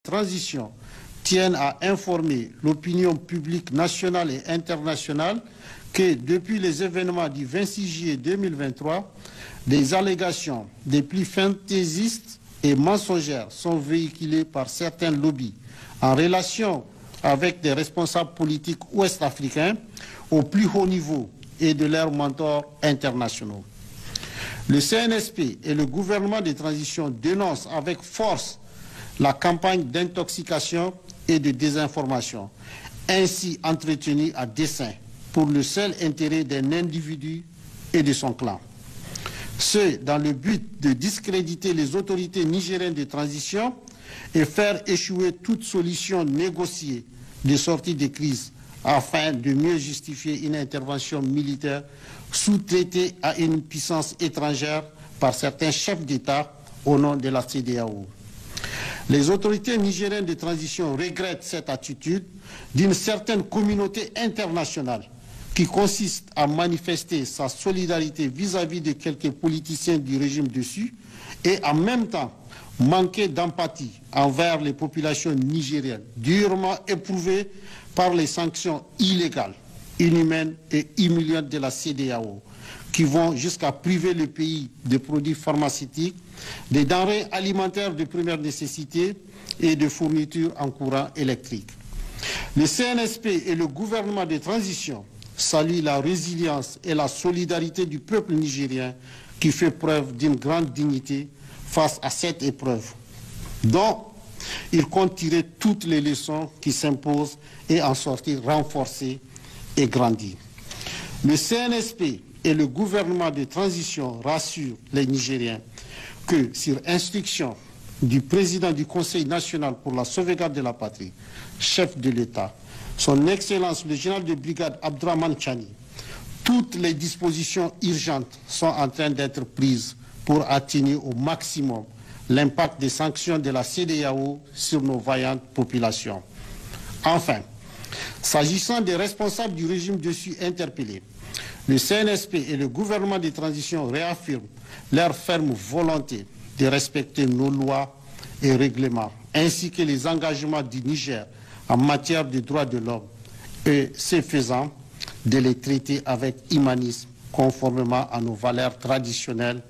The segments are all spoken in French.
transition tiennent à informer l'opinion publique nationale et internationale que depuis les événements du 26 juillet 2023, des allégations des plus fantaisistes et mensongères sont véhiculées par certains lobbies en relation avec des responsables politiques ouest-africains au plus haut niveau et de leurs mentors internationaux. Le CNSP et le gouvernement de transition dénoncent avec force la campagne d'intoxication et de désinformation, ainsi entretenue à dessein pour le seul intérêt d'un individu et de son clan. Ce, dans le but de discréditer les autorités nigériennes de transition et faire échouer toute solution négociée de sortie de crise afin de mieux justifier une intervention militaire sous-traitée à une puissance étrangère par certains chefs d'État au nom de la CEDEAO. Les autorités nigériennes de transition regrettent cette attitude d'une certaine communauté internationale qui consiste à manifester sa solidarité vis-à-vis de quelques politiciens du régime dessus et en même temps manquer d'empathie envers les populations nigériennes durement éprouvées par les sanctions illégales, inhumaines et humiliantes de la CEDEAO qui vont jusqu'à priver le pays de produits pharmaceutiques, des denrées alimentaires de première nécessité et de fournitures en courant électrique. Le CNSP et le gouvernement de transition saluent la résilience et la solidarité du peuple nigérien qui fait preuve d'une grande dignité face à cette épreuve, dont il compte tirer toutes les leçons qui s'imposent et en sortir renforcé et grandi. Le CNSP et le gouvernement de transition rassurent les Nigériens que, sur instruction du président du Conseil national pour la sauvegarde de la patrie, chef de l'État, son Excellence le général de brigade Abdourahmane Tchani, toutes les dispositions urgentes sont en train d'être prises pour atténuer au maximum l'impact des sanctions de la CEDEAO sur nos vaillantes populations. Enfin, s'agissant des responsables du régime dessus interpellés, le CNSP et le gouvernement de transition réaffirment leur ferme volonté de respecter nos lois et règlements, ainsi que les engagements du Niger en matière de droits de l'homme et, ce faisant, de les traiter avec humanisme conformément à nos valeurs traditionnelles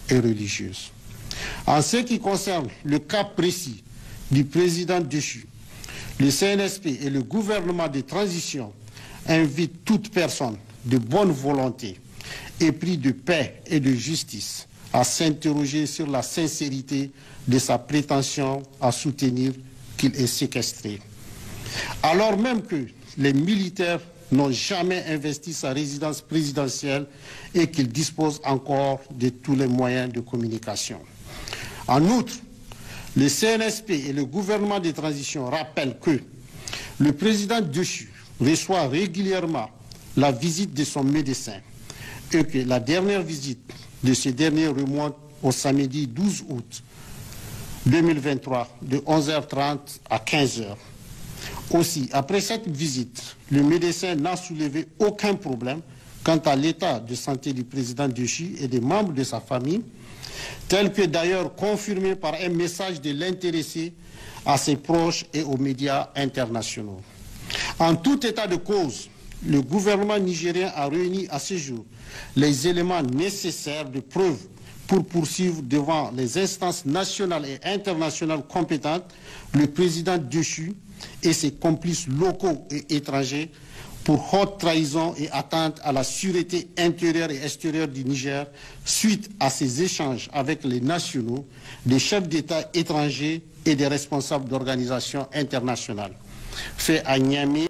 et religieuses. En ce qui concerne le cas précis du président déchu, le CNSP et le gouvernement de transition invitent toute personne de bonne volonté, épris de paix et de justice, à s'interroger sur la sincérité de sa prétention à soutenir qu'il est séquestré. Alors même que les militaires n'ont jamais investi sa résidence présidentielle et qu'il dispose encore de tous les moyens de communication. En outre, le CNSP et le gouvernement de transition rappellent que le président déchu reçoit régulièrement la visite de son médecin et que la dernière visite de ce dernier remonte au samedi 12 août 2023 de 11h30 à 15h. Aussi, après cette visite, le médecin n'a soulevé aucun problème quant à l'état de santé du président déchu et des membres de sa famille, tel que d'ailleurs confirmé par un message de l'intéressé à ses proches et aux médias internationaux. En tout état de cause, le gouvernement nigérien a réuni à ce jour les éléments nécessaires de preuve pour poursuivre devant les instances nationales et internationales compétentes le président déchu et ses complices locaux et étrangers pour haute trahison et atteinte à la sûreté intérieure et extérieure du Niger suite à ses échanges avec les nationaux, des chefs d'État étrangers et des responsables d'organisations internationales. Fait à Niamey.